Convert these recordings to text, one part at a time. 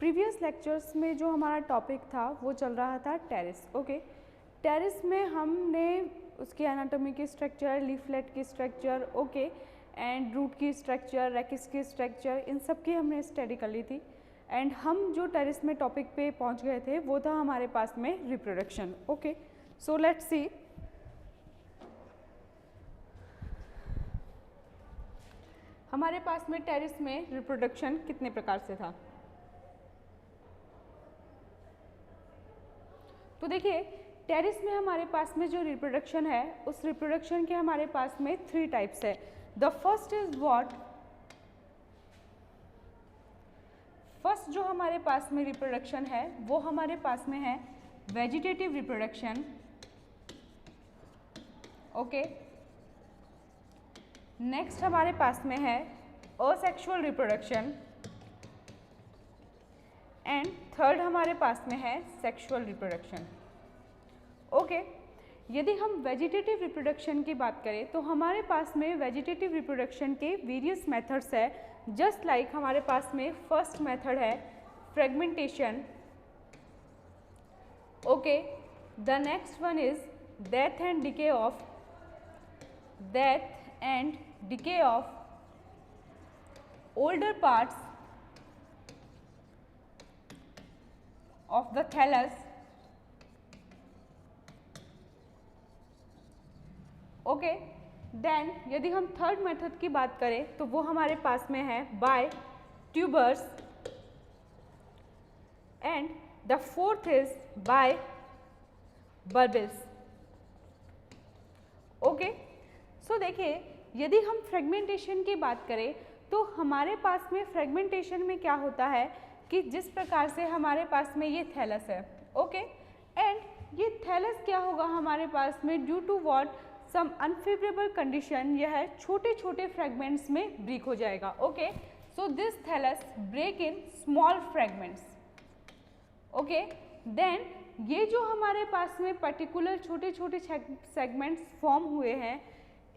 Previous lectures में जो हमारा टॉपिक था वो चल रहा था टेरेस। ओके, टेरेस में हमने उसकी एनाटॉमी की स्ट्रक्चर, लीफलेट की स्ट्रक्चर, ओके, एंड रूट की स्ट्रक्चर, रेकिस की स्ट्रक्चर, इन सब की हमने स्टडी कर ली थी। एंड हम जो टेरेस में टॉपिक पे पहुंच गए थे वो था हमारे पास में reproduction. Okay, so let's see. हमारे पास में टेरेस में रिप्रोडक्शन कितने प्रकार से था। तो देखिए, टेरेस में हमारे पास में जो रिप्रोडक्शन है उस रिप्रोडक्शन के हमारे पास में 3 टाइप्स है। The first is what, first जो हमारे पास में रिप्रोडक्शन है वो हमारे पास में है वेजिटेटिव रिप्रोडक्शन। ओके, नेक्स्ट हमारे पास में है असेक्सुअल रिप्रोडक्शन एंड थर्ड हमारे पास में है सेक्सुअल रिप्रोडक्शन। ओके, यदि हम वेजिटेटिव रिप्रोडक्शन की बात करें तो हमारे पास में वेजिटेटिव रिप्रोडक्शन के वेरियस मेथड्स है। जस्ट लाइक हमारे पास में फर्स्ट मेथड है fragmentation. Okay, the next one is death and decay of older parts of the thallus। Okay, then यदि हम थर्ड मेथड की बात करें तो वो हमारे पास में है by tubers and the fourth is by bulbils. Okay, so देखिए, यदि हम फ्रेगमेंटेशन की बात करें तो हमारे पास में फ्रेगमेंटेशन में क्या होता है कि जिस प्रकार से हमारे पास में ये थैलस है, ओके, एंड ये थैलस क्या होगा हमारे पास में due to what some unfavourable condition, यह छोटे छोटे फ्रेगमेंट्स में ब्रेक हो जाएगा। Okay, so this thallus break in small fragments. Okay, then ये जो हमारे पास में पर्टिकुलर छोटे छोटे सेगमेंट्स फॉर्म हुए हैं,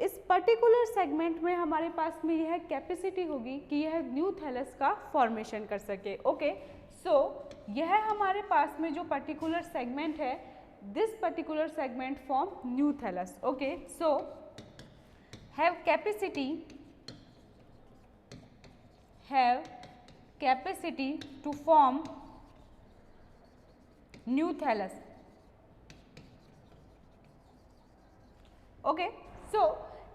इस पर्टिकुलर सेगमेंट में हमारे पास में यह कैपेसिटी होगी कि यह न्यू थैलस का फॉर्मेशन कर सके। ओके, सो यह हमारे पास में जो पर्टिकुलर सेगमेंट है, this particular segment form new thallus. Okay, so have capacity to form new thallus. Okay, so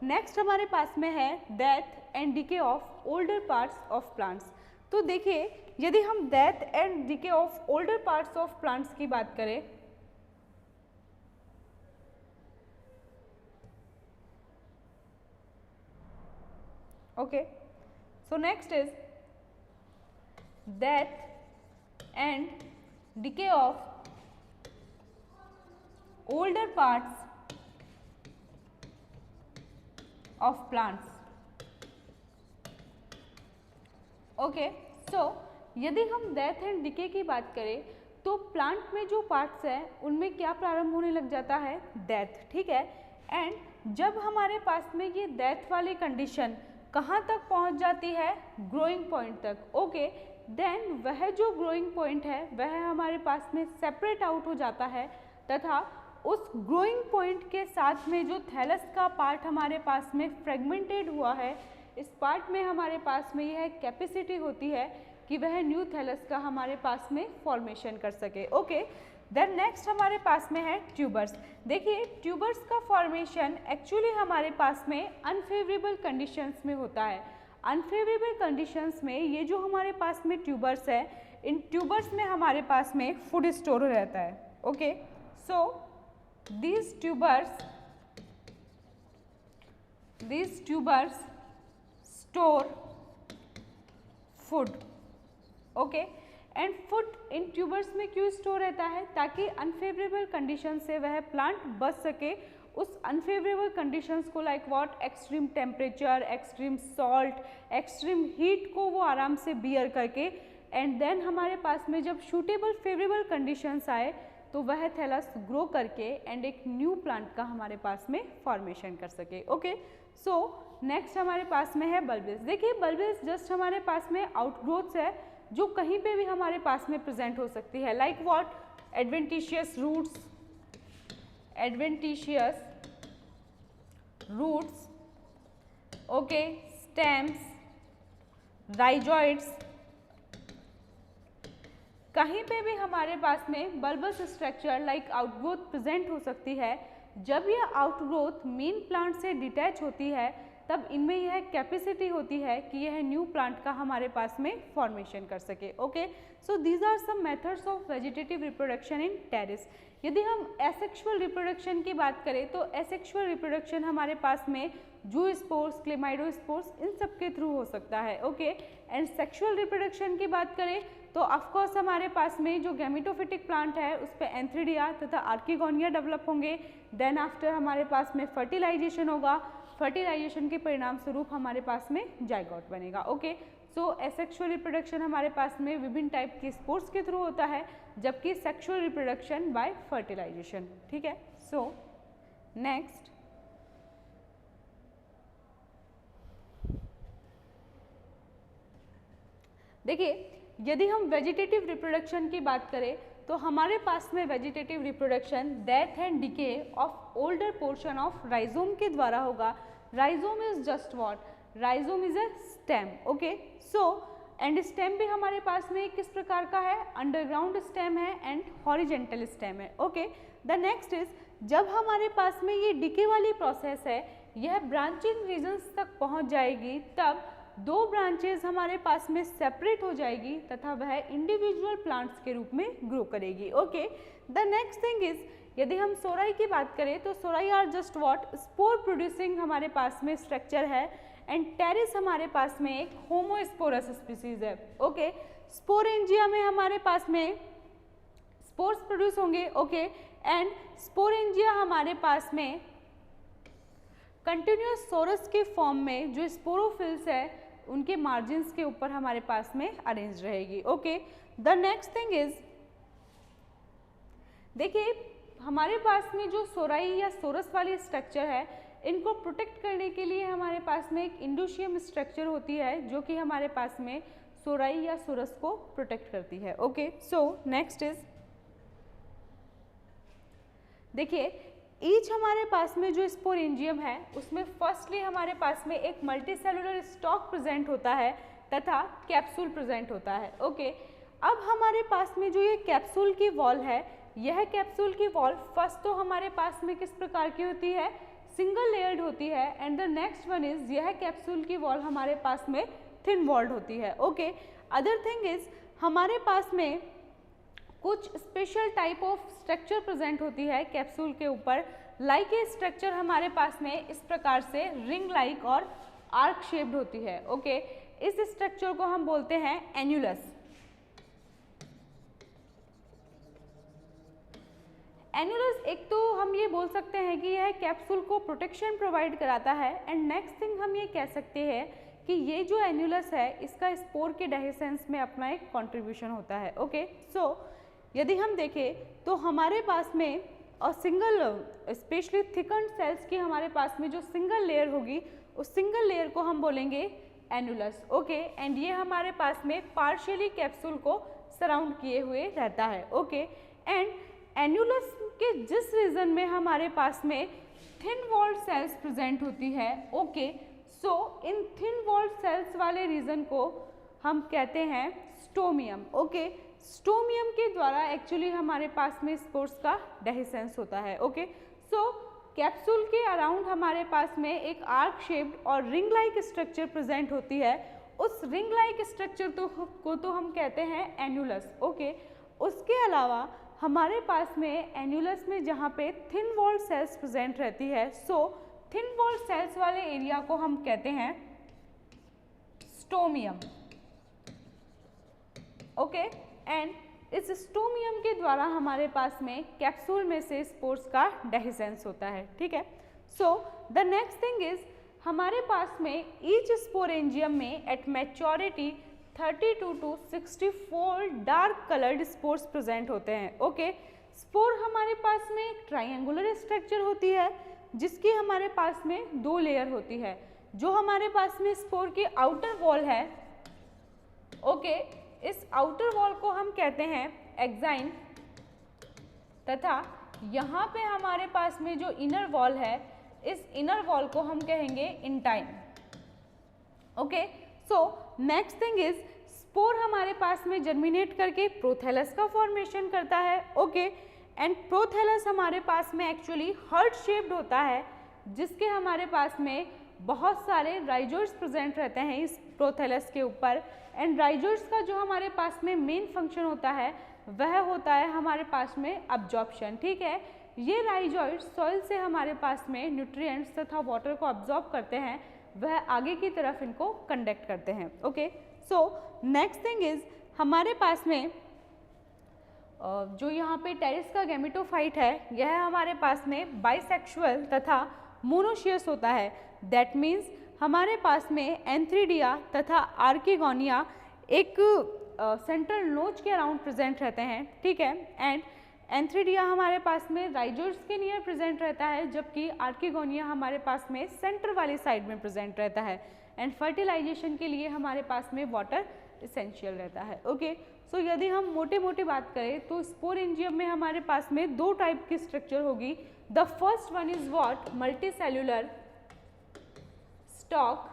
next हमारे पास में है death and decay of older parts of plants. तो देखिए, यदि हम death and decay of older parts of plants की बात करें, okay, so next is death and decay of older parts of plants। Okay, so यदि हम डेथ एंड डिके की बात करें तो प्लांट में जो पार्ट्स हैं उनमें क्या प्रारंभ होने लग जाता है, डेथ। ठीक है, एंड जब हमारे पास में ये डेथ वाली कंडीशन कहाँ तक पहुँच जाती है, ग्रोइंग पॉइंट तक। ओके, देन वह जो ग्रोइंग पॉइंट है वह हमारे पास में सेपरेट आउट हो जाता है तथा उस ग्रोइंग पॉइंट के साथ में जो थैलस का पार्ट हमारे पास में फ्रेगमेंटेड हुआ है, इस पार्ट में हमारे पास में यह कैपेसिटी होती है कि वह न्यू थैलस का हमारे पास में फॉर्मेशन कर सके। ओके, देन नेक्स्ट हमारे पास में है ट्यूबर्स। देखिए, ट्यूबर्स का फॉर्मेशन एक्चुअली हमारे पास में अनफेवरेबल कंडीशंस में होता है। अनफेवरेबल कंडीशंस में ये जो हमारे पास में ट्यूबर्स है, इन ट्यूबर्स में हमारे पास में फूड स्टोर रहता है। Okay, so these tubers store food। Okay, and food in tubers में क्यों स्टोर रहता है, ताकि अनफेवरेबल कंडीशन से वह प्लांट बच सके। उस अनफेवरेबल कंडीशंस को like what, extreme temperature, extreme salt, extreme heat को वो आराम से बियर करके, एंड देन हमारे पास में जब सूटेबल फेवरेबल कंडीशंस आए तो वह थैलस ग्रो करके एंड एक न्यू प्लांट का हमारे पास में फॉर्मेशन कर सके। ओके, सो नेक्स्ट हमारे पास में है बल्बिल्स। देखिए, बल्बिल्स जस्ट हमारे पास में आउटग्रोथ्स है जो कहीं पे भी हमारे पास में प्रेजेंट हो सकती है, like what, adventitious roots, okay, stems, rhizoids, कहीं पे भी हमारे पास में bulbous structure like outgrowth present हो सकती है। जब यह आउटग्रोथ मेन प्लांट से डिटैच होती है तब इनमें यह कैपेसिटी होती है कि यह न्यू प्लांट का हमारे पास में फॉर्मेशन कर सके। Okay, so these are some methods of vegetative reproduction in Pteris. यदि हम एसेक्सुअल रिप्रोडक्शन की बात करें तो एसेक्सुअल रिप्रोडक्शन हमारे पास में जूस्पोर्स, क्लेमाइडोस्पोर्स, इन सब के थ्रू हो सकता है। ओके, एंड सेक्सुअल रिप्रोडक्शन की बात करें तो ऑफकोर्स हमारे पास में जो गैमेटोफिटिक प्लांट है उस पर एंथ्रीडिया तथा आर्किगोनिया डेवलप होंगे। देन आफ्टर हमारे पास में फर्टिलाइजेशन होगा, फर्टिलाइजेशन के परिणाम स्वरूप हमारे पास में जाइगोट बनेगा। ओके, सो एसेक्सुअल रिप्रोडक्शन हमारे पास में विभिन्न टाइप के स्पोर्स के थ्रू होता है, जबकि सेक्सुअल रिप्रोडक्शन बाय फर्टिलाइजेशन। ठीक है, सो नेक्स्ट देखिए, यदि हम वेजिटेटिव रिप्रोडक्शन की बात करें तो हमारे पास में vegetative reproduction death and decay of older portion of rhizome के द्वारा होगा। Rhizome is just what, rhizome is a stem. Okay, so and stem भी हमारे पास में किस प्रकार का है, अंडरग्राउंड स्टेम है एंड हॉरिजेंटल स्टेम है। ओके, द नेक्स्ट इज जब हमारे पास में ये डिके वाली प्रोसेस है यह ब्रांचिंग रीजन्स तक पहुंच जाएगी तब दो ब्रांचेस हमारे पास में सेपरेट हो जाएगी तथा वह इंडिविजुअल प्लांट्स के रूप में ग्रो करेगी। Okay, the next thing is यदि हम सोराई की बात करें तो sori are just what, spore producing हमारे पास में स्ट्रक्चर है एंड टेरिस हमारे पास में एक होमोस्पोरस स्पीसीज है। ओके, स्पोरेंजिया में हमारे पास में स्पोर्स प्रोड्यूस होंगे। ओके, एंड स्पोरेंजिया हमारे पास में कंटिन्यूअस सोरस के फॉर्म में जो स्पोरोफिल्स है उनके मार्जिन्स के ऊपर हमारे पास में अरेंज रहेगी। Okay, the next thing is देखिए हमारे पास में जो सोराई या सोरस वाली स्ट्रक्चर है इनको प्रोटेक्ट करने के लिए हमारे पास में एक इंडोशियम स्ट्रक्चर होती है जो कि हमारे पास में सोराई या सोरस को प्रोटेक्ट करती है। ओके, सो नेक्स्ट इज देखिए ईच हमारे पास में जो स्पोरेंजियम है उसमें फर्स्टली हमारे पास में एक मल्टीसेलुलर स्टॉक प्रेजेंट होता है तथा कैप्सूल प्रेजेंट होता है। ओके, अब हमारे पास में जो ये कैप्सूल की वॉल है यह कैप्सूल की वॉल फर्स्ट तो हमारे पास में किस प्रकार की होती है, सिंगल लेयर्ड होती है and the next one is यह कैप्सूल की वॉल हमारे पास में थिन वॉल्ड होती है। ओके, अदर थिंग इज हमारे पास में कुछ special type of structure present होती है कैप्सूल के ऊपर, लाइक ए स्ट्रक्चर हमारे पास में इस प्रकार से रिंग लाइक और आर्क शेप्ड होती है। ओके, इस स्ट्रक्चर को हम बोलते हैं एन्युलस। एन्युलस एक तो हम ये बोल सकते हैं कि यह कैप्सूल को प्रोटेक्शन प्रोवाइड कराता है एंड नेक्स्ट थिंग हम ये कह सकते हैं कि ये जो एन्युलस है इसका स्पोर के डेहिसेंस में अपना एक कंट्रीब्यूशन होता है। ओके, सो यदि हम देखें तो हमारे पास में और सिंगल स्पेशली थिकन्ड सेल्स की हमारे पास में जो सिंगल लेयर होगी उस सिंगल लेयर को हम बोलेंगे एन्युलस। ओके, एंड ये हमारे पास में पार्शियली कैप्सूल को सराउंड किए हुए रहता है। ओके, एंड एन्युलस के जिस रीजन में हमारे पास में थिन वॉल्ड सेल्स प्रेजेंट होती है, ओके, सो इन थिन वॉल्ड सेल्स वाले रीजन को हम कहते हैं स्टोमियम। ओके, स्टोमियम के द्वारा एक्चुअली हमारे पास में स्पोर्स का डेहिसेंस होता है। ओके, सो कैप्सूल के अराउंड हमारे पास में एक आर्क शेप्ड और रिंग लाइक स्ट्रक्चर प्रेजेंट होती है, उस रिंग लाइक स्ट्रक्चर को तो हम कहते हैं एन्युलस। ओके, उसके अलावा हमारे पास में एन्युलस में जहाँ पे थिन वॉल्ड सेल्स प्रेजेंट रहती है, सो थिन वॉल्ड सेल्स वाले एरिया को हम कहते हैं स्टोमियम। ओके, एंड इस स्टोमियम के द्वारा हमारे पास में कैप्सूल में से स्पोर्स का डेहिसेंस होता है। ठीक है, so the next thing is हमारे पास में ईच स्पोरेंजियम में at maturity 32 to 64 dark coloured spores present होते हैं। ओके, स्पोर हमारे पास में एक ट्राइंगुलर स्ट्रक्चर होती है जिसकी हमारे पास में दो लेयर होती है। जो हमारे पास में स्पोर की आउटर वॉल है, ओके, इस आउटर वॉल को हम कहते हैं एक्साइन, तथा यहाँ पे हमारे पास में जो इनर वॉल है, इस इनर वॉल को हम कहेंगे intine. Okay, so next thing is spore हमारे पास में जर्मिनेट करके प्रोथैलस का फॉर्मेशन करता है। ओके, एंड प्रोथैलस हमारे पास में एक्चुअली हार्ट शेप्ड होता है, जिसके हमारे पास में बहुत सारे राइजोइड्स प्रेजेंट रहते हैं इस प्रोथैलस के ऊपर। एंड राइजोइड्स का जो हमारे पास में मेन फंक्शन होता है वह होता है हमारे पास में अब्जॉर्प्शन। ठीक है, ये राइजोइड्स सॉइल से हमारे पास में न्यूट्रिएंट्स तथा वाटर को अब्जॉर्ब करते हैं, वह आगे की तरफ इनको कंडक्ट करते हैं। Okay, so next thing is हमारे पास में जो यहाँ पे टेरिस का गैमेटोफाइट है, यह हमारे पास में बाइसेक्सुअल तथा मोनोशियस होता है। दैट मीन्स हमारे पास में एंथ्रीडिया तथा आर्किगोनिया एक सेंट्रल नोच के अराउंड प्रेजेंट रहते हैं। ठीक है, एंड एंथ्रीडिया हमारे पास में राइजोइड्स के नियर प्रेजेंट रहता है, जबकि आर्किगोनिया हमारे पास में सेंटर वाली साइड में प्रेजेंट रहता है। एंड फर्टिलाइजेशन के लिए हमारे पास में वाटर इसेंशियल रहता है। ओके, सो यदि हम मोटे मोटे बात करें तो स्पोरेंजियम में हमारे पास में दो टाइप की स्ट्रक्चर होगी। The first one is what, multicellular stock,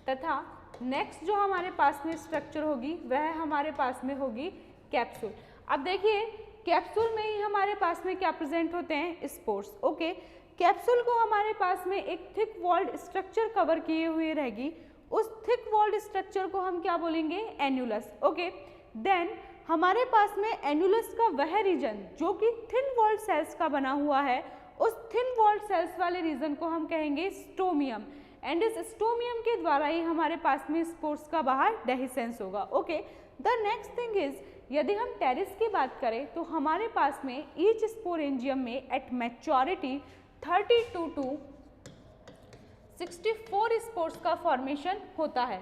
तथा नेक्स्ट जो हमारे पास में स्ट्रक्चर होगी वह हमारे पास में होगी कैप्सूल। अब देखिए, कैप्सूल में ही हमारे पास में क्या प्रेजेंट होते हैं, स्पोर्स। ओके, कैप्सूल को हमारे पास में एक थिक वॉल्ड स्ट्रक्चर कवर किए हुए रहेगी, उस थिक वॉल्ड स्ट्रक्चर को हम क्या बोलेंगे, एन्युलस। ओके, देन हमारे पास में एन्युलस का वह रीजन जो कि थिन वॉल्ड सेल्स का बना हुआ है, उस थिन वॉल्ड सेल्स वाले रीजन को हम कहेंगे स्टोमियम। एंड इस स्टोमियम के द्वारा ही हमारे पास में स्पोर्स का बाहर डेहिसेंस होगा। Okay, the next thing is यदि हम टेरिस की बात करें तो हमारे पास में ईच स्पोरेंजियम में एट मैच्योरिटी 32 to 64 स्पोर्स का फॉर्मेशन होता है।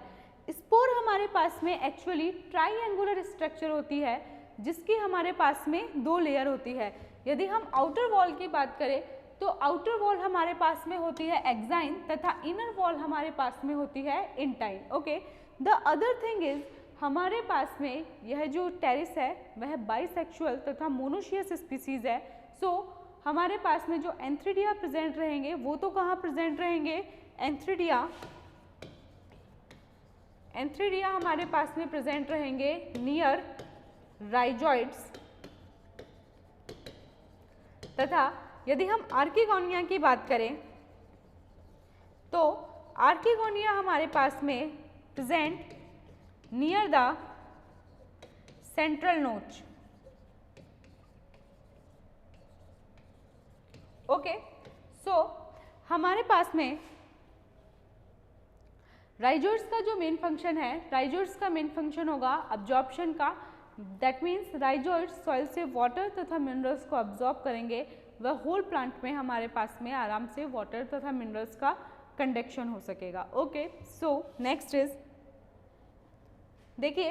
स्पोर हमारे पास में एक्चुअली ट्राइएंगुलर स्ट्रक्चर होती है, जिसकी हमारे पास में दो लेयर होती है। यदि हम आउटर वॉल की बात करें तो आउटर वॉल हमारे पास में होती है एक्साइन तथा इनर वॉल हमारे पास में होती है intine. Okay, the other thing is हमारे पास में यह जो टेरिस है वह बाइसेक्सुअल तथा मोनोशियस स्पीसीज है। सो हमारे पास में जो एंथ्रीडिया प्रेजेंट रहेंगे वो तो कहाँ प्रेजेंट रहेंगे, एंथ्रीडिया हमारे पास में प्रेजेंट रहेंगे नियर राइजोइड्स, तथा यदि हम आर्किगोनिया की बात करें तो आर्किगोनिया हमारे पास में प्रेजेंट नियर द सेंट्रल नोच। ओके, सो हमारे पास में राइजोइड्स का जो मेन फंक्शन है, राइजोइड्स का मेन फंक्शन होगा अब्जॉर्प्शन का। दैट मीन्स राइजोइड्स सॉइल से वाटर तथा मिनरल्स को अब्जॉर्ब करेंगे, वह होल प्लांट में हमारे पास में आराम से वाटर तथा मिनरल्स का कंडक्शन हो सकेगा। ओके, सो नेक्स्ट इज देखिए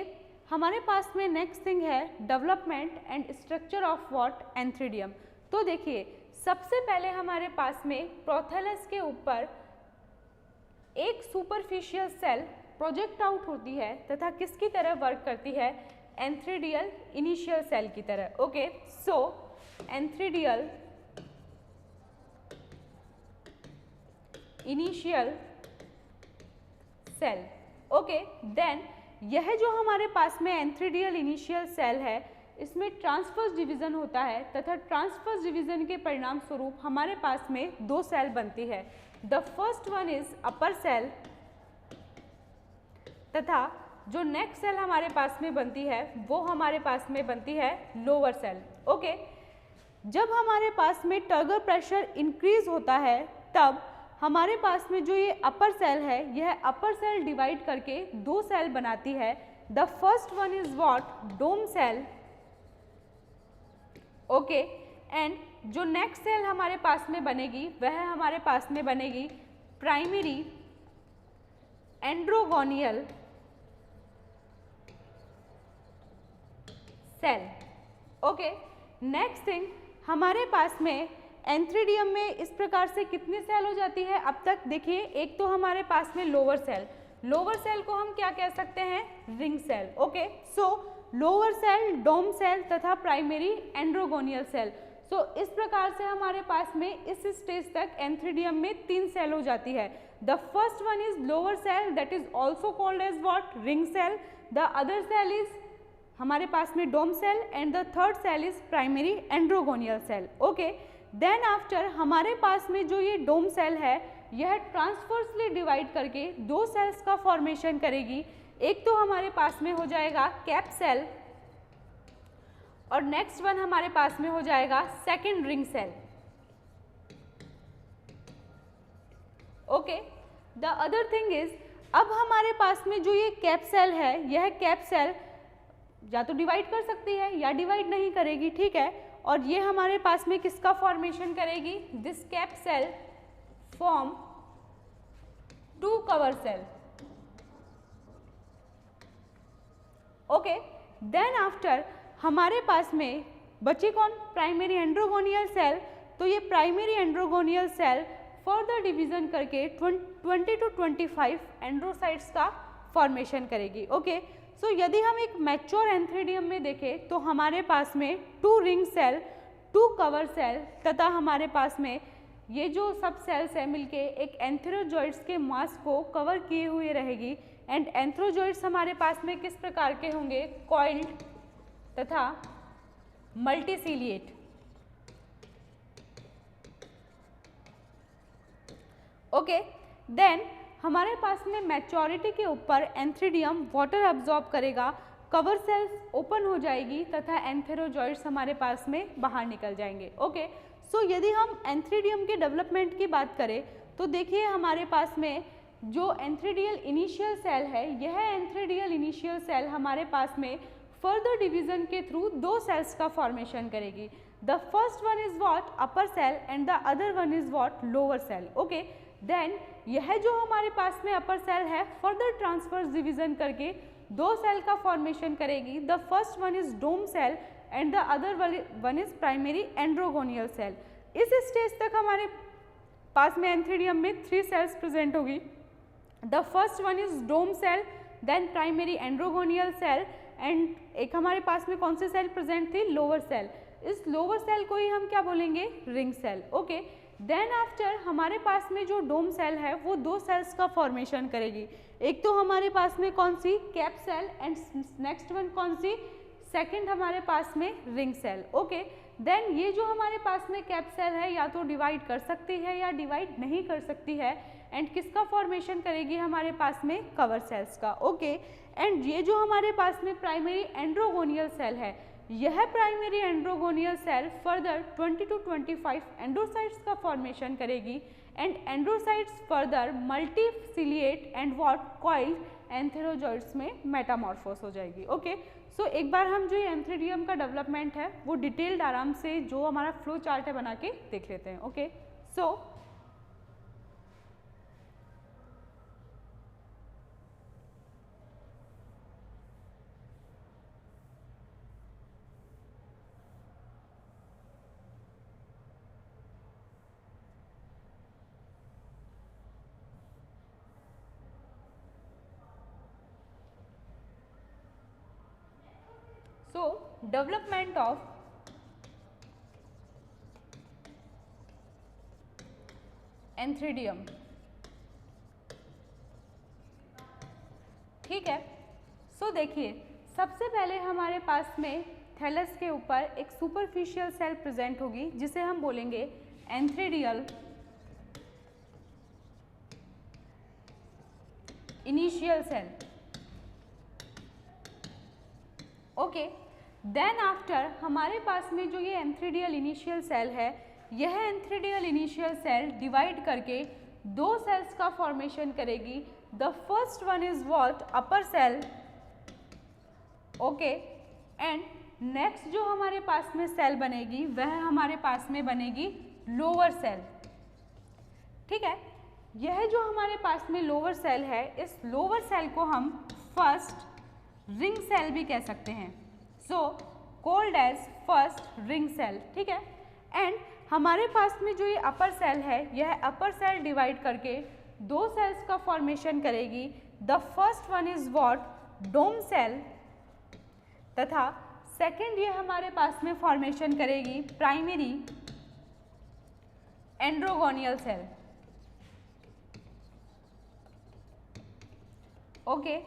हमारे पास में नेक्स्ट थिंग है development and structure of what, antheridium. तो देखिए सबसे पहले हमारे पास में प्रोथैलस के ऊपर एक सुपरफिशियल सेल प्रोजेक्ट आउट होती है तथा किसकी तरह वर्क करती है, एंथ्रीडियल इनिशियल सेल की तरह। Okay, so antheridial initial cell. Okay, then यह जो हमारे पास में एंथ्रीडियल इनिशियल सेल है, इसमें ट्रांसफर्स डिवीजन होता है तथा ट्रांसफर्स डिवीजन के परिणाम स्वरूप हमारे पास में दो सेल बनती है। The first one is upper cell, तथा जो नेक्स्ट सेल हमारे पास में बनती है वो हमारे पास में बनती है लोअर सेल। ओके, जब हमारे पास में टर्गर प्रेशर इंक्रीज होता है तब हमारे पास में जो ये अपर सेल है, यह अपर सेल डिवाइड करके दो सेल बनाती है। The first one is what, dome cell. Okay, and जो नेक्स्ट सेल हमारे पास में बनेगी वह हमारे पास में बनेगी primary androgonial cell. Okay, next thing हमारे पास में एंथ्रीडियम में इस प्रकार से कितनी सेल हो जाती है अब तक, देखिए एक तो हमारे पास में लोअर सेल, लोअर सेल को हम क्या कह सकते हैं, ring cell. Okay, so lower cell, dome cell तथा प्राइमरी एंड्रोगोनियल सेल। सो इस प्रकार से हमारे पास में इस स्टेज तक एंथ्रीडियम में 3 सेल हो जाती है। The first one is lower cell, that is also called as what, ring cell. The other cell is हमारे पास में dome cell and the third cell is primary androgonial cell. Okay, then after हमारे पास में जो ये डोम cell है यह ट्रांसवर्सली डिवाइड करके 2 सेल्स का फॉर्मेशन करेगी। एक तो हमारे पास में हो जाएगा कैप सेल और नेक्स्ट वन हमारे पास में हो जाएगा second ring cell. Okay, the other thing is अब हमारे पास में जो ये कैप सेल है, यह कैप सेल या तो डिवाइड कर सकती है या डिवाइड नहीं करेगी, ठीक है। और ये हमारे पास में किसका फॉर्मेशन करेगी, this cap cell form 2 cover cell. Okay, then after हमारे पास में बची कौन, प्राइमरी एंड्रोगोनियल सेल। तो ये primary androgonial cell further division करके 20 to 25 एंड्रोसाइट्स का फॉर्मेशन करेगी। ओके, सो यदि हम एक मैच्योर एंथ्रीडियम में देखें तो हमारे पास में 2 रिंग सेल, 2 कवर सेल तथा हमारे पास में ये जो सब सेल्स है मिलके एक एंथेरोजोइड्स के मास को कवर किए हुए रहेगी। एंड एंथेरोजोइड्स हमारे पास में किस प्रकार के होंगे, कॉइल्ड तथा मल्टीसिलिएट। ओके, देन हमारे पास में मैच्योरिटी के ऊपर एंथ्रीडियम वाटर अब्जॉर्ब करेगा, कवर सेल्स ओपन हो जाएगी तथा एंथेरोजोइड्स हमारे पास में बाहर निकल जाएंगे। ओके, सो यदि हम एंथ्रीडियम के डेवलपमेंट की बात करें तो देखिए हमारे पास में जो एंथ्रीडियल इनिशियल सेल है, यह एंथ्रीडियल इनिशियल सेल हमारे पास में फर्दर डिवीजन के थ्रू 2 सेल्स का फॉर्मेशन करेगी। The first one is what, upper cell and the other one is what, lower cell. Okay, then यह जो हमारे पास में अपर सेल है फर्दर ट्रांसवर्स डिवीजन करके 2 सेल का फॉर्मेशन करेगी। The first one is dome cell and the other one is primary androgonial cell. इस स्टेज तक हमारे पास में एंथ्रीडियम में 3 सेल्स प्रेजेंट होगी। The first one is dome cell, then primary androgonial cell and एक हमारे पास में कौन सी सेल प्रेजेंट थी, लोअर सेल। इस लोअर सेल को ही हम क्या बोलेंगे, ring cell. Okay, then after हमारे पास में जो डोम सेल है वो 2 सेल्स का फॉर्मेशन करेगी। एक तो हमारे पास में कौन सी, cap cell and next one कौन सी, सेकंड हमारे पास में रिंग सेल। ओके, देन ये जो हमारे पास में कैप सेल है या तो डिवाइड कर सकती है या डिवाइड नहीं कर सकती है एंड किसका फॉर्मेशन करेगी, हमारे पास में कवर सेल्स का। ओके, एंड ये जो हमारे पास में प्राइमरी एंड्रोगोनियल सेल है, यह primary androgonial cell further 20 to 25 androcytes का फॉर्मेशन करेगी and androcytes further multiciliate and what, coiled antherozoids में मेटामॉर्फोस हो जाएगी। ओके, सो एक बार हम जो ये एंथ्रीडियम का डेवलपमेंट है वो डिटेल्ड आराम से जो हमारा फ्लो चार्ट है बना के देख लेते हैं। Okay, so development of antheridium. ठीक है, सो देखिए सबसे पहले हमारे पास में थैलस के ऊपर एक सुपरफिशियल सेल प्रेजेंट होगी जिसे हम बोलेंगे antheridial initial cell. Okay, then after हमारे पास में जो ये एंथ्रीडियल इनिशियल सेल है, यह एंथ्रीडियल इनिशियल सेल डिवाइड करके 2 सेल्स का फॉर्मेशन करेगी। The first one is what, upper cell. Okay, and next जो हमारे पास में सेल बनेगी वह हमारे पास में बनेगी लोअर सेल। ठीक है, यह जो हमारे पास में लोअर सेल है, इस लोअर सेल को हम फर्स्ट रिंग सेल भी कह सकते हैं, so called as first ring cell. ठीक है, एंड हमारे पास में जो ये अपर सेल है, यह अपर सेल डिवाइड करके 2 सेल्स का फॉर्मेशन करेगी। The first one is what, dome cell, तथा सेकेंड ये हमारे पास में फॉर्मेशन करेगी primary androgonial cell. Okay,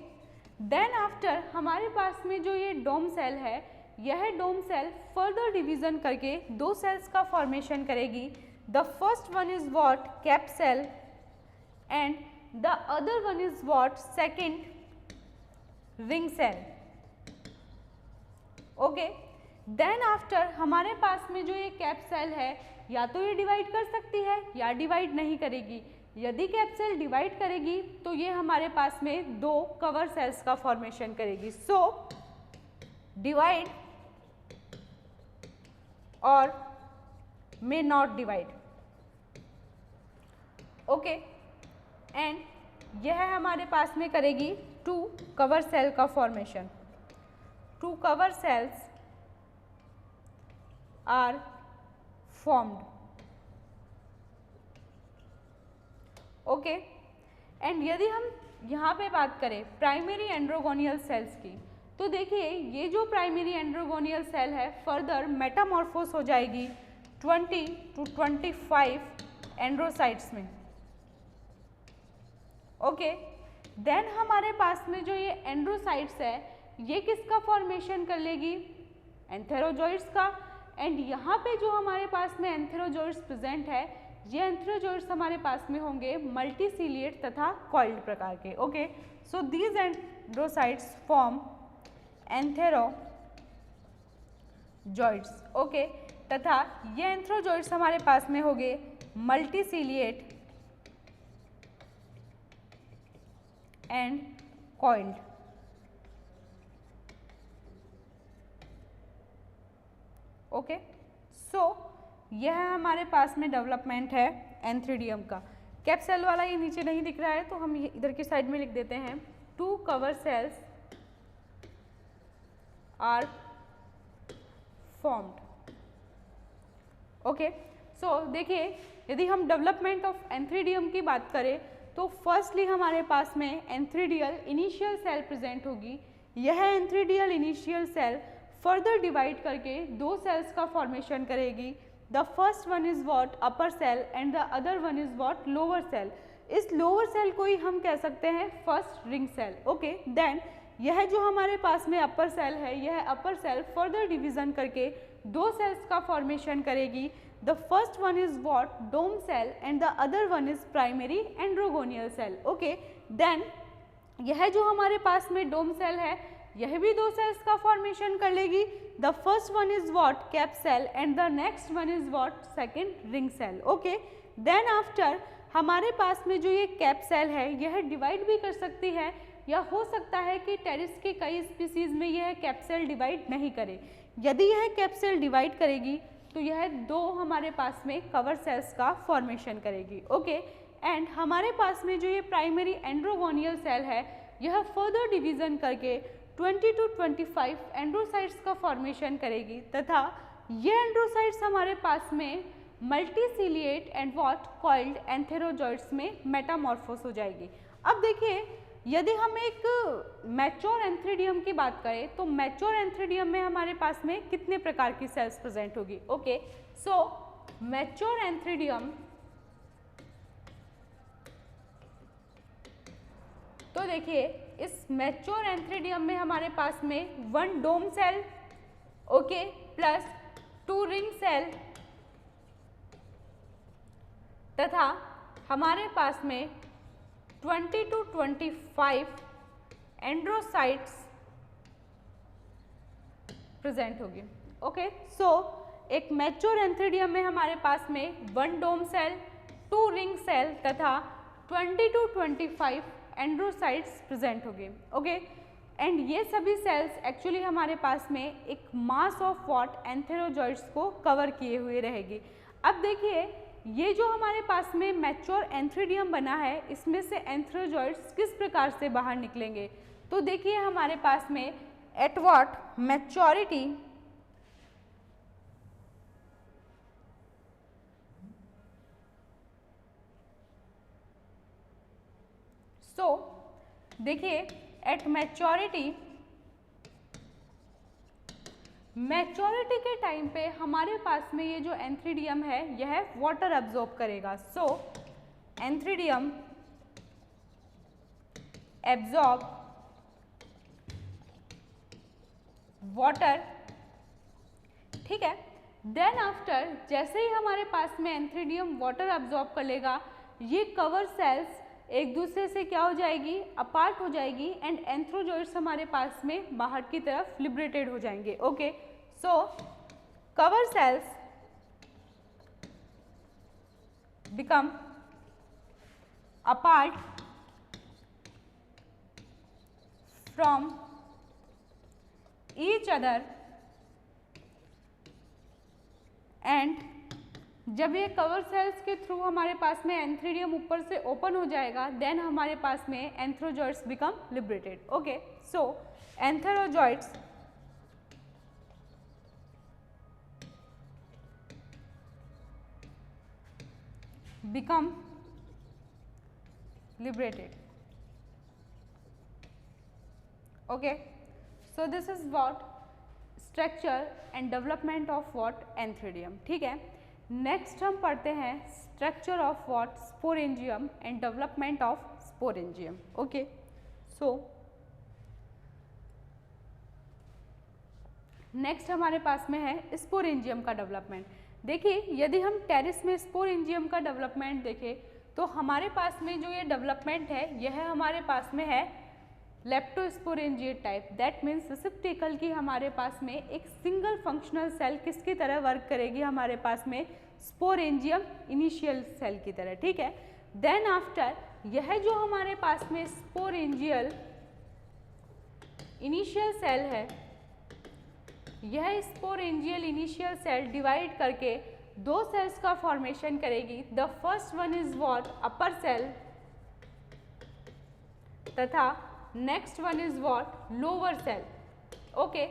then after हमारे पास में जो ये डोम सेल है, यह डोम सेल फर्दर डिवीजन करके दो सेल्स का फॉर्मेशन करेगी। The first one is what, cap cell, and the other one is what, second ring cell. Okay, then after हमारे पास में जो ये कैप सेल है, या तो ये डिवाइड कर सकती है या डिवाइड नहीं करेगी। यदि कैप सेल डिवाइड करेगी तो ये हमारे पास में दो कवर सेल्स का फॉर्मेशन करेगी। सो डिवाइड और may not divide. Okay, and यह हमारे पास में करेगी टू कवर सेल का formation. Two cover cells are formed. Okay, and यदि हम यहाँ पे बात करें प्राइमरी एंड्रोगोनियल सेल्स की, तो देखिए ये जो प्राइमरी एंड्रोगोनियल सेल है फर्दर मेटामॉर्फोस हो जाएगी 20 to 25 एंड्रोसाइट्स में। ओके, देन हमारे पास में जो ये एंड्रोसाइट्स है, ये किसका फॉर्मेशन कर लेगी, एंथेरोजोइड्स का। एंड यहाँ पे जो हमारे पास में एंथेरोजोइड्स प्रेजेंट है, ये एंथेरोजोइड्स हमारे पास में होंगे मल्टीसीलिएट तथा कॉइल्ड प्रकार के। Okay, so these androcytes form antherozoids. Okay, तथा ये एंथेरोजोइड्स हमारे पास में होंगे multiciliate and coiled. Okay, so यह हमारे पास में डेवलपमेंट है एंथ्रीडियम का। कैप सेल वाला ये नीचे नहीं दिख रहा है तो हम ये इधर की साइड में लिख देते हैं, two cover cells are formed. Okay, so देखिए यदि हम डेवलपमेंट ऑफ एंथ्रीडियम की बात करें तो फर्स्टली हमारे पास में एंथ्रीडियल इनिशियल सेल प्रेजेंट होगी। यह antheridial initial cell further divide करके दो सेल्स का फॉर्मेशन करेगी। The first one is what, upper cell, and the other one is what, lower cell. इस लोअर सेल को ही हम कह सकते हैं first ring cell. Okay, then यह जो हमारे पास में अपर सेल है, यह अपर सेल फर्दर डिवीजन करके दो सेल्स का फॉर्मेशन करेगी। The first one is what, dome cell, and the other one is primary androgonial cell. Okay, then यह जो हमारे पास में डोम सेल है, यह भी दो सेल्स का फॉर्मेशन कर लेगी। The first one is what, cap cell, and the next one is what, second ring cell. Okay, then after हमारे पास में जो ये कैप सेल है, यह डिवाइड भी कर सकती है, या हो सकता है कि टेरिस के कई स्पीसीज में यह कैप सेल डिवाइड नहीं करे। यदि यह कैप सेल डिवाइड करेगी तो यह दो हमारे पास में कवर सेल्स का फॉर्मेशन करेगी। ओके, एंड हमारे पास में जो ये प्राइमरी एंड्रोगोनियल सेल है, यह फर्दर डिवीजन करके 20 to 25 एंड्रोसाइट्स का फॉर्मेशन करेगी, तथा ये एंड्रोसाइट्स हमारे पास में multiciliate and what, coiled antherozoids में मेटामॉर्फोस हो जाएगी। अब देखिए यदि हम एक मैच्योर एंथ्रीडियम की बात करें तो मैच्योर एंथ्रीडियम में हमारे पास में कितने प्रकार की सेल्स प्रेजेंट होगी। ओके, सो मैच्योर एंथ्रीडियम, तो देखिए इस मैच्योर एंथ्रीडियम में हमारे पास में one dome cell, okay, plus two ring cell, तथा हमारे पास में 20 to 25 एंड्रोसाइट्स प्रेजेंट होगी। ओके, सो एक मैच्योर एंथ्रीडियम में हमारे पास में one dome cell, two ring cell तथा 20 to 25 एंड्रोसाइट्स प्रेजेंट होगी। ओके, एंड ये सभी सेल्स एक्चुअली हमारे पास में एक मास ऑफ व्हाट, एंथेरोजोइड्स को कवर किए हुए रहेगी। अब देखिए ये जो हमारे पास में मैच्योर एंथ्रीडियम बना है, इसमें से एंथेरोजोइड्स किस प्रकार से बाहर निकलेंगे, तो देखिए हमारे पास में एट व्हाट मैच्योरिटी, सो देखिए एट मैच्योरिटी के टाइम पे हमारे पास में ये जो एंथ्रीडियम है यह वाटर एब्जॉर्ब करेगा। सो एंथ्रीडियम एब्जॉर्ब वाटर, ठीक है। देन आफ्टर जैसे ही हमारे पास में एंथ्रीडियम वाटर एब्जॉर्ब कर लेगा, ये कवर सेल्स एक दूसरे से क्या हो जाएगी, अपार्ट हो जाएगी एंड एंथ्रोजोइड्स हमारे पास में बाहर की तरफ लिबरेटेड हो जाएंगे। Okay, so cover sales become apart from each other and जब ये कवर सेल्स के थ्रू हमारे पास में एंथ्रीडियम ऊपर से ओपन हो जाएगा, देन हमारे पास में antherozoids become liberated. Okay, so antherozoids become liberated. Okay, so this is what structure and development of what antheridium, ठीक है। नेक्स्ट हम पढ़ते हैं structure of what sporangium and development of sporangium. Okay, so next हमारे पास में है sporangium का डेवलपमेंट। देखिए यदि हम टेरेस में स्पोरेंजियम का डेवलपमेंट देखें तो हमारे पास में जो ये डेवलपमेंट है यह हमारे पास में है लेप्टोस्पोरेंजिएट टाइप। दैट मीन्स रिसेप्टेकल की हमारे पास में एक सिंगल फंक्शनल सेल किसकी तरह वर्क करेगी, हमारे पास में स्पोरेंजियम इनिशियल सेल की तरह, ठीक है। देन आफ्टर यह जो हमारे पास में स्पोरेंजियल इनिशियल सेल है, यह स्पोरेंजियल इनिशियल सेल डिवाइड करके दो सेल्स का फॉर्मेशन करेगी। The first one is what upper cell तथा next one is what lower cell. Okay,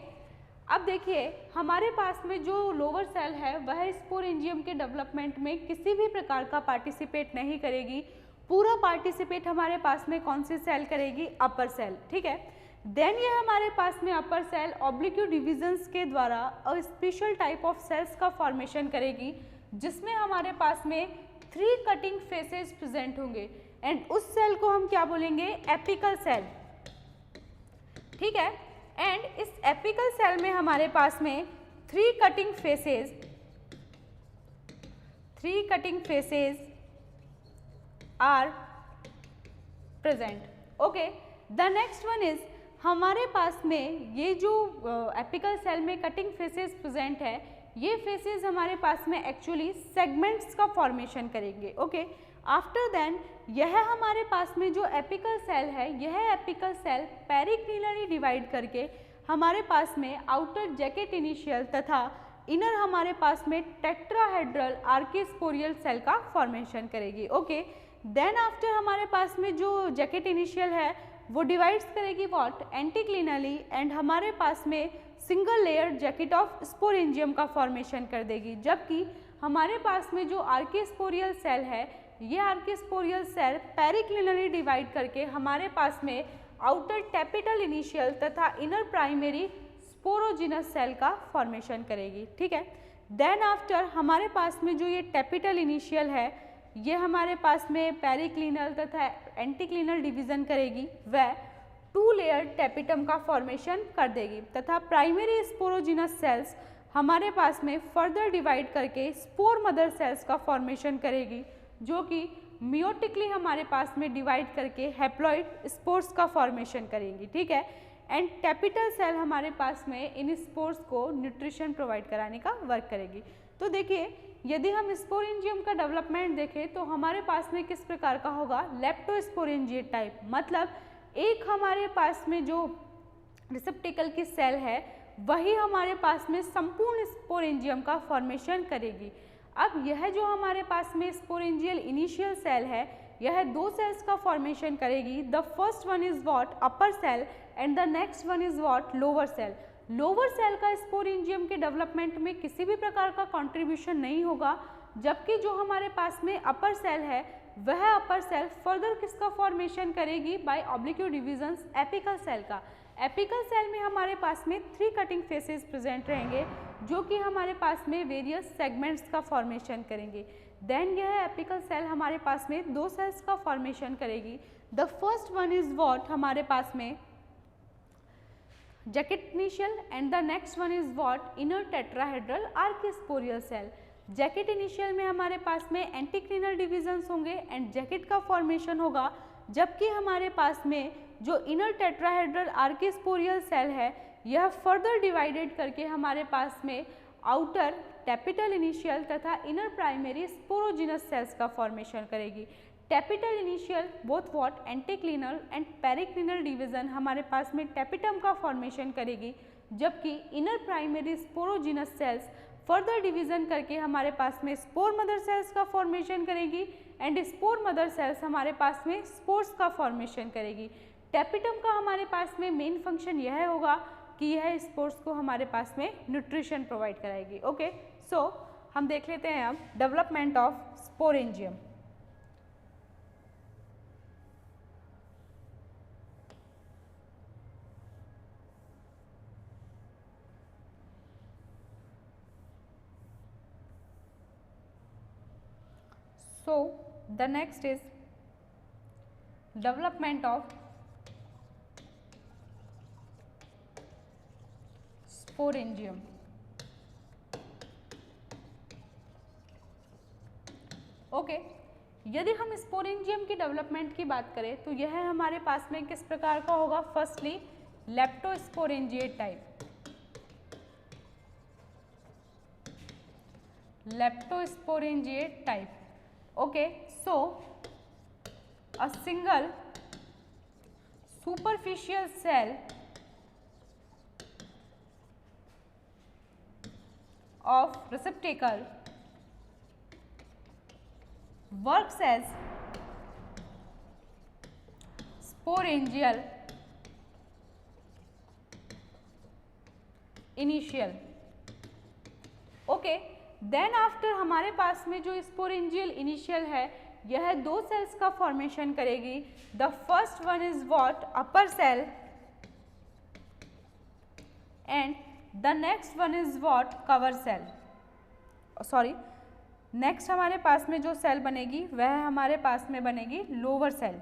अब देखिए हमारे पास में जो लोअर सेल है वह स्पोरेंजियम के डेवलपमेंट में किसी भी प्रकार का पार्टिसिपेट नहीं करेगी। पूरा पार्टिसिपेट हमारे पास में कौन सी सेल करेगी, अपर सेल, ठीक है। देन ये हमारे पास में अपर सेल ऑब्लिक्यू डिविजन्स के द्वारा a special type of cells का फॉर्मेशन करेगी जिसमें हमारे पास में 3 कटिंग फेसेस प्रेजेंट होंगे एंड उस सेल को हम क्या बोलेंगे, एपिकल सेल, ठीक है। एंड इस एपिकल सेल में हमारे पास में 3 cutting faces are present. Okay, the next one is हमारे पास में ये जो एपिकल सेल में कटिंग फेसेस प्रेजेंट है, ये फेसेस हमारे पास में एक्चुअली सेगमेंट्स का फॉर्मेशन करेंगे। ओके, आफ्टर देन यह हमारे पास में जो एपिकल सेल है, यह एपिकल सेल पेरिक्लिनरी डिवाइड करके हमारे पास में आउटर जैकेट इनिशियल तथा इनर हमारे पास में टेट्राहेड्रल आर्किस्पोरियल सेल का फॉर्मेशन करेगी। ओके, देन आफ्टर हमारे पास में जो जैकेट इनिशियल है वो डिवाइड्स करेगी व्हाट, एंटीक्लिनली एंड हमारे पास में single layer jacket of sporangium का फॉर्मेशन कर देगी। जबकि हमारे पास में जो आर्किस्पोरियल सेल है, ये आर्किस्पोरियल सेल पेरिक्लिनरी डिवाइड करके हमारे पास में आउटर टैपिटल इनिशियल तथा इनर प्राइमरी स्पोरोजिनस सेल का फॉर्मेशन करेगी, ठीक है। देन आफ्टर हमारे पास में जो ये टैपिटल इनिशियल है, ये हमारे पास में पेरिक्लिनल तथा एंटीक्लिनल डिवीजन करेगी, वह 2 लेयर टैपिटम का फॉर्मेशन कर देगी तथा प्राइमरी स्पोरोजिनस सेल्स हमारे पास में फर्दर डिवाइड करके स्पोर मदर सेल्स का फॉर्मेशन करेगी, जो कि मियोटिकली हमारे पास में डिवाइड करके हैप्लॉइड स्पोर्स का फॉर्मेशन करेंगी, ठीक है। एंड कैपिटल सेल हमारे पास में इन स्पोर्स को न्यूट्रिशन प्रोवाइड कराने का वर्क करेगी। तो देखिए यदि हम स्पोरेंजियम का डेवलपमेंट देखें तो हमारे पास में किस प्रकार का होगा, लेप्टोस्पोरेंजिएट टाइप, मतलब एक हमारे पास में जो रिसेप्टेकल की सेल है वही हमारे पास में संपूर्ण स्पोरेंजियम का फॉर्मेशन करेगी। अब यह जो हमारे पास में स्पोरेंजियल इनिशियल सेल है, यह 2 सेल्स का फॉर्मेशन करेगी। The first one is what, upper cell and the next one is what, lower cell. Lower cell का स्पोरेंजियम के डेवलपमेंट में किसी भी प्रकार का कंट्रीब्यूशन नहीं होगा, जबकि जो हमारे पास में अपर सेल है वह अपर सेल फर्दर किसका फॉर्मेशन करेगी? बाय ऑब्लिक्यू डिविजन्स एपिकल सेल का। एपिकल सेल में हमारे पास में 3 कटिंग फेसेस प्रेजेंट रहेंगे जो कि हमारे पास में वेरियस सेगमेंट्स का फॉर्मेशन करेंगे। देन यह एपिकल सेल हमारे पास में 2 सेल्स का फॉर्मेशन करेगी। The first one is what हमारे पास में jacket initial and the next one is what inner tetrahedral archesporial cell. Jacket initial में हमारे पास में एंटीक्लिनल डिविजन्स होंगे एंड जैकेट का फॉर्मेशन होगा, जबकि हमारे पास में जो इनर टेट्राहेड्रल आर्किस्पोरियल सेल है यह फर्दर डिवाइडेड करके हमारे पास में आउटर टैपिटल इनिशियल तथा इनर प्राइमरी स्पोरोजिनस सेल्स का फॉर्मेशन करेगी। Tapetal initial both what anticlinal and periclinal division हमारे पास में टैपिटम का फॉर्मेशन करेगी, जबकि inner primary sporogenous cells further division करके हमारे पास में स्पोर मदर सेल्स का फॉर्मेशन करेगी एंड स्पोर मदर सेल्स हमारे पास में स्पोर्स का फॉर्मेशन करेगी। टैपिटम का हमारे पास में मेन फंक्शन यह होगा कि यह स्पोर्स को हमारे पास में न्यूट्रिशन प्रोवाइड कराएगी। ओके, सो हम देख लेते हैं अब development of sporangium. So the next is development of sporangium। Okay, यदि हम स्पोरेंजियम की डेवलपमेंट की बात करें तो यह हमारे पास में किस प्रकार का होगा? Firstly leptosporangiate type, leptosporangiate type. Okay, so a single superficial cell of receptacle works as sporangial initial। Okay, then after हमारे पास में जो स्पोरेंजियल इनिशियल है यह 2 सेल्स का फॉर्मेशन करेगी। The first one is what upper cell and the next one is what cover cell. Sorry, next हमारे पास में जो सेल बनेगी वह हमारे पास में बनेगी लोअर सेल।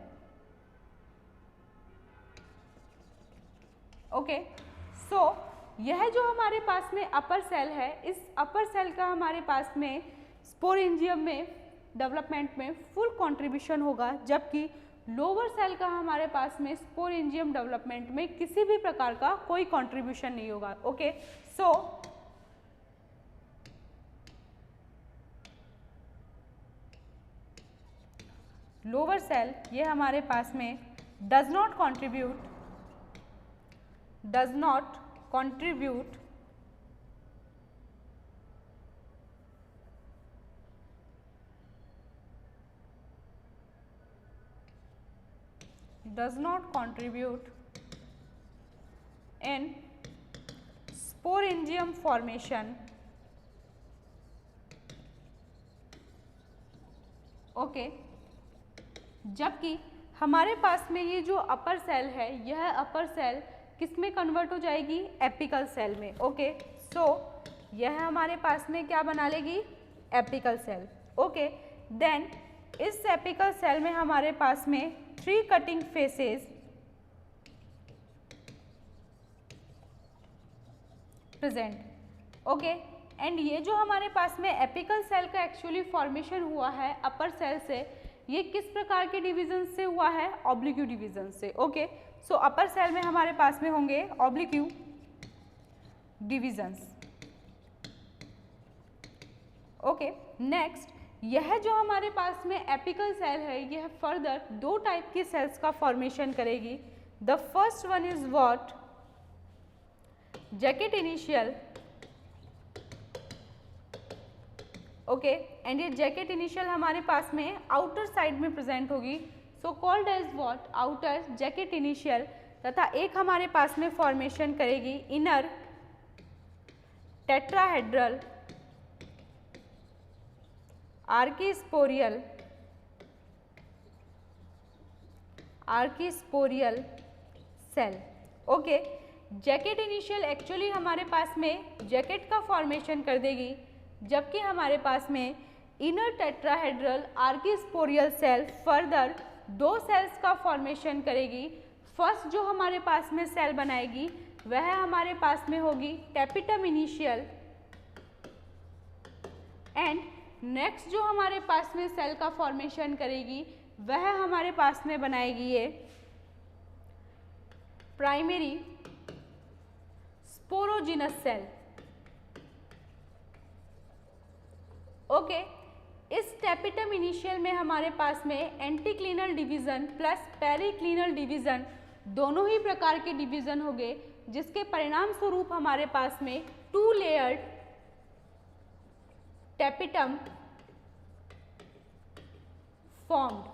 ओके, सो यह जो हमारे पास में अपर सेल है, इस अपर सेल का हमारे पास में स्पोरेंजियम में डेवलपमेंट में फुल कंट्रीब्यूशन होगा, जबकि लोअर सेल का हमारे पास में स्पोरेंजियम डेवलपमेंट में किसी भी प्रकार का कोई कंट्रीब्यूशन नहीं होगा। ओके, सो लोअर सेल ये हमारे पास में does not contribute in sporangium formation। Okay, जबकि हमारे पास में ये जो अपर सेल है यह अपर सेल किस में कन्वर्ट हो जाएगी? एपिकल सेल में। ओके, सो यह हमारे पास में क्या बना लेगी? Apical cell. ओके, देन इस एपिकल सेल में हमारे पास में 3 cutting faces present. Okay, and ये जो हमारे पास में एपिकल सेल का एक्चुअली फॉर्मेशन हुआ है अपर सेल से, ये किस प्रकार के डिवीजन से हुआ है? ऑब्लिक्यू डिवीजन से। ओके, सो अपर सेल में हमारे पास में होंगे ऑब्लिक्यू डिवीजन्स। ओके, नेक्स्ट यह जो हमारे पास में एपिकल सेल है यह फर्दर 2 टाइप की सेल्स का फॉर्मेशन करेगी। The first one is what jacket initial. Okay, and ये जैकेट इनिशियल हमारे पास में आउटर साइड में प्रेजेंट होगी, so called as what outer jacket initial. तथा एक हमारे पास में फॉर्मेशन करेगी inner tetrahedral archesporial archesporial cell. Okay, jacket initial actually हमारे पास में जैकेट का फॉर्मेशन कर देगी, जबकि हमारे पास में inner tetrahedral archesporial cell further 2 cells का फॉर्मेशन करेगी। फर्स्ट जो हमारे पास में सेल बनाएगी वह हमारे पास में होगी टैपिटम इनिशियल, एंड नेक्स्ट जो हमारे पास में सेल का फॉर्मेशन करेगी वह हमारे पास में बनाएगी ये प्राइमरी स्पोरोजिनस सेल। ओके, इस टैपिटम इनिशियल में हमारे पास में एंटीक्लिनल डिवीजन प्लस पेरिक्लिनल डिवीजन दोनों ही प्रकार के डिवीजन हो गए, जिसके परिणाम स्वरूप हमारे पास में 2 लेयर्ड टैपिटम फॉर्म्ड।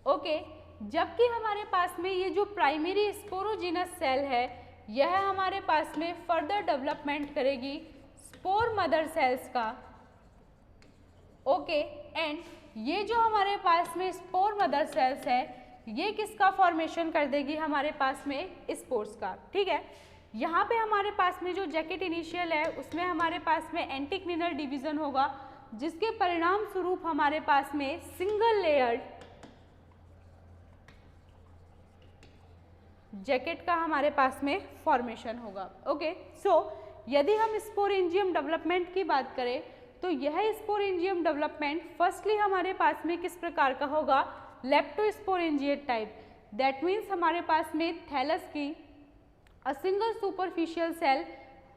ओके, जबकि हमारे पास में ये जो प्राइमरी स्पोरोजिनस सेल है यह हमारे पास में फर्दर डेवलपमेंट करेगी स्पोर मदर सेल्स का। ओके, एंड ये जो हमारे पास में स्पोर मदर सेल्स है ये किसका फॉर्मेशन कर देगी हमारे पास में स्पोर्स का। ठीक है, यहाँ पे हमारे पास में जो जैकेट इनिशियल है उसमें हमारे पास में एंटीक्लिनल डिवीजन होगा, जिसके परिणाम स्वरूप हमारे पास में सिंगल लेयर्ड जैकेट का हमारे पास में फॉर्मेशन होगा। ओके, सो यदि हम स्पोरेंजियम डेवलपमेंट की बात करें तो यह स्पोरेंजियम डेवलपमेंट फर्स्टली हमारे पास में किस प्रकार का होगा, लेप्टोस्पोरेंजिएट टाइप। दैट मीन्स हमारे पास में थैलस की a single superficial cell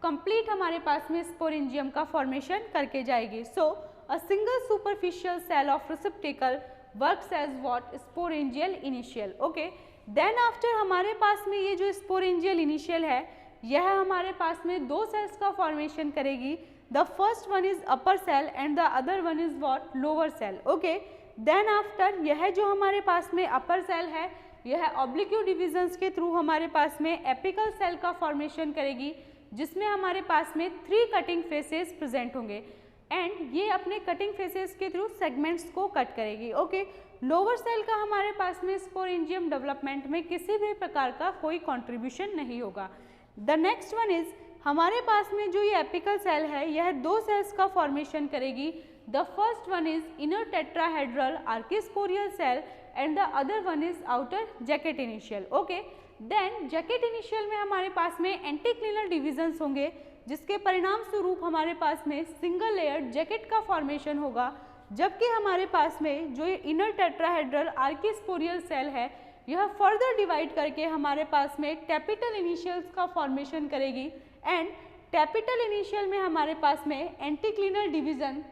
complete हमारे पास में स्पोरेंजियम का फॉर्मेशन करके जाएगी। So a single superficial cell of receptacle works as what, sporangial initial. Okay, then after हमारे पास में ये जो स्पोरेंजियल इनिशियल है यह हमारे पास में 2 सेल्स का फॉर्मेशन करेगी। The first one is upper cell and the other one is what, lower cell. Okay, then after यह जो हमारे पास में अपर सेल है यह ऑब्लिक्यू डिविजन्स के थ्रू हमारे पास में एपिकल सेल का फॉर्मेशन करेगी, जिसमें हमारे पास में 3 कटिंग फेसेस प्रेजेंट होंगे, एंड ये अपने कटिंग फेसेस के थ्रू सेगमेंट्स को कट करेगी। ओके, लोअर सेल का हमारे पास में स्पोरेंजियम डेवलपमेंट में किसी भी प्रकार का कोई कंट्रीब्यूशन नहीं होगा। द नेक्स्ट वन इज हमारे पास में जो ये एपिकल सेल है यह 2 सेल्स का फॉर्मेशन करेगी। The first one is inner tetrahedral archesporial cell and the other one is outer jacket initial. Okay, then jacket initial में हमारे पास में एंटीक्लिनल डिविजन्स होंगे, जिसके परिणाम स्वरूप हमारे पास में सिंगल लेयर जैकेट का फॉर्मेशन होगा, जबकि हमारे पास में जो ये इनर टेट्राहेड्रल आर्कीस्पोरियल सेल है यह फर्दर डिवाइड करके हमारे पास में टैपिटल इनिशियल्स का फॉर्मेशन करेगी, एंड टैपिटल इनिशियल में हमारे पास में एंटीक्लिनल डिवीजन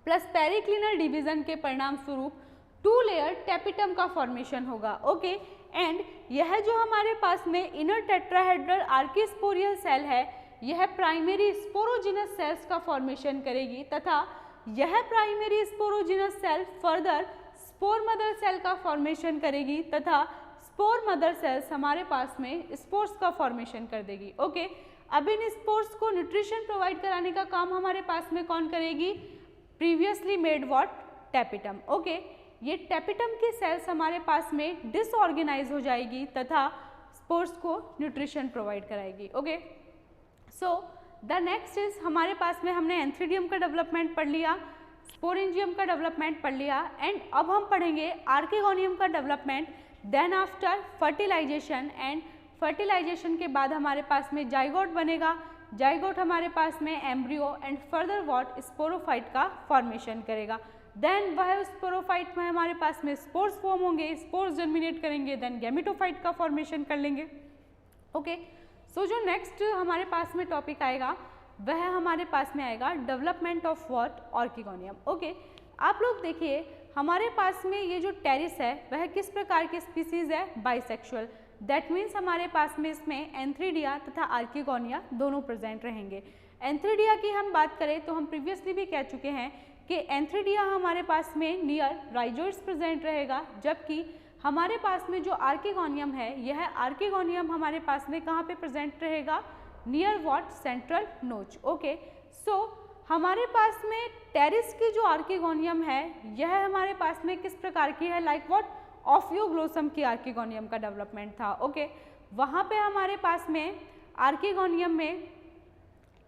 प्लस पेरिक्लिनल डिवीजन के परिणाम स्वरूप 2 लेयर टैपिटम का फॉर्मेशन होगा। ओके, एंड यह जो हमारे पास में इनर टेट्राहेड्रल आर्कीस्पोरियल सेल है यह प्राइमरी स्पोरोजिनस सेल्स का फॉर्मेशन करेगी, तथा यह primary sporogenous cell further spore mother cell का फॉर्मेशन करेगी, तथा स्पोर मदर सेल्स हमारे पास में स्पोर्स का फॉर्मेशन कर देगी। ओके, अब इन स्पोर्स को न्यूट्रिशन प्रोवाइड कराने का काम हमारे पास में कौन करेगी, previously made what, tapetum. Okay, ये टैपिटम की सेल्स हमारे पास में डिसऑर्गेनाइज हो जाएगी तथा स्पोर्स को न्यूट्रिशन प्रोवाइड कराएगी। Okay, so the next is हमारे पास में हमने एंथ्रीडियम का डेवलपमेंट पढ़ लिया, स्पोरेंजियम का डेवलपमेंट पढ़ लिया, एंड अब हम पढ़ेंगे आर्किगोनियम का development. Then after fertilization, and fertilization के बाद हमारे पास में जाइगोट बनेगा, जाइगोट हमारे पास में embryo and further what, sporophyte का फॉर्मेशन करेगा। देन वह स्पोरोफाइट में हमारे पास में स्पोर्स फॉर्म होंगे, स्पोर्स जर्मिनेट करेंगे, देन गैमेटोफाइट का फॉर्मेशन कर लेंगे। ओके, सो जो नेक्स्ट हमारे पास में टॉपिक आएगा वह हमारे पास में आएगा डेवलपमेंट ऑफ व्हाट, ऑर्किगोनियम। ओके, आप लोग देखिए हमारे पास में ये जो टेरिस है वह किस प्रकार की स्पीसीज है, बाइसेक्सुअल। दैट मीन्स हमारे पास में इसमें एंथ्रीडिया तथा आर्किगोनिया दोनों प्रेजेंट रहेंगे। एंथ्रीडिया की हम बात करें तो हम प्रीवियसली भी कह चुके हैं कि एंथ्रीडिया हमारे पास में नियर राइजोइड्स प्रेजेंट रहेगा, जबकि हमारे पास में जो आर्किगोनियम है यह आर्किगोनियम हमारे पास में कहाँ पे प्रेजेंट रहेगा, नियर व्हाट, सेंट्रल नोच। ओके, सो हमारे पास में टेरिस की जो आर्किगोनियम है यह हमारे पास में किस प्रकार की है, लाइक व्हाट, ऑफियोग्लोसम की आर्किगोनियम का डेवलपमेंट था। ओके, वहाँ पे हमारे पास में आर्किगोनियम में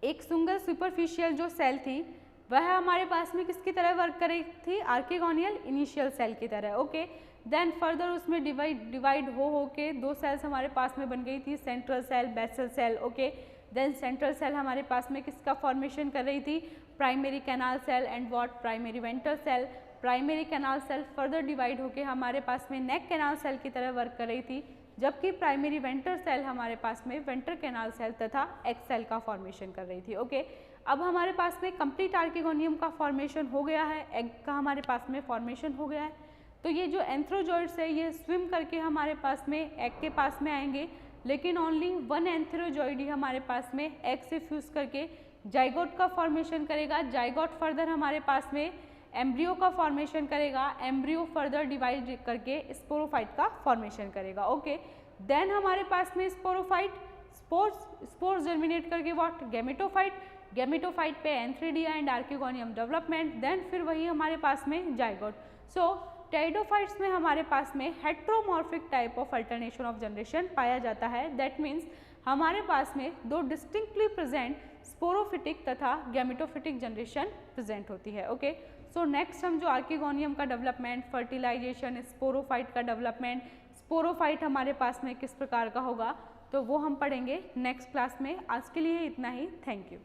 एक सिंगल सुपरफिशियल जो सेल थी वह हमारे पास में किसकी तरह वर्क कर रही थी, आर्किगोनियल इनिशियल सेल की तरह। ओके, देन फर्दर उसमें डिवाइड हो के दो सेल्स हमारे पास में बन गई थी, central cell, basal cell. Okay, then central cell हमारे पास में किसका फॉर्मेशन कर रही थी, primary canal cell and what, primary ventral cell. Primary canal cell further divide होके हमारे पास में नेक कैनाल सेल की तरह वर्क कर रही थी, जबकि प्राइमरी वेंट्रल सेल हमारे पास में वेंट्रल कैनाल सेल तथा एग सेल का फॉर्मेशन कर रही थी। ओके, अब हमारे पास में कंप्लीट आर्किगोनियम का फॉर्मेशन हो गया है, एग का हमारे पास में फॉर्मेशन हो गया है। तो ये जो एंथ्रोजॉइड्स है ये स्विम करके हमारे पास में एग के पास में आएंगे, लेकिन ओनली वन एंथ्रोजॉइड ही हमारे पास में एग से फ्यूज करके जाइगोट का फॉर्मेशन करेगा। जाइगोट फर्दर हमारे पास में एम्ब्रियो का फॉर्मेशन करेगा, एम्ब्रियो फर्दर डिवाइड करके स्पोरोफाइट का फॉर्मेशन करेगा। ओके, देन हमारे पास में स्पोरोफाइट, स्पोर्स जर्मिनेट करके व्हाट, गैमेटोफाइट, गैमेटोफाइट पे antheridia and archegonium development, then फिर वही हमारे पास में जाइगोट। सो टेरिडोफाइट्स में हमारे पास में heteromorphic type of alternation of generation पाया जाता है। दैट मीन्स हमारे पास में दो डिस्टिंक्टली प्रेजेंट स्पोरोफिटिक तथा गैमेटोफिटिक जनरेशन प्रेजेंट होती है। ओके, सो नेक्स्ट हम जो आर्किगोनियम का डेवलपमेंट, फर्टिलाइजेशन, स्पोरोफाइट का डेवलपमेंट, स्पोरोफाइट हमारे पास में किस प्रकार का होगा तो वो हम पढ़ेंगे नेक्स्ट क्लास में। आज के लिए इतना ही, थैंक यू।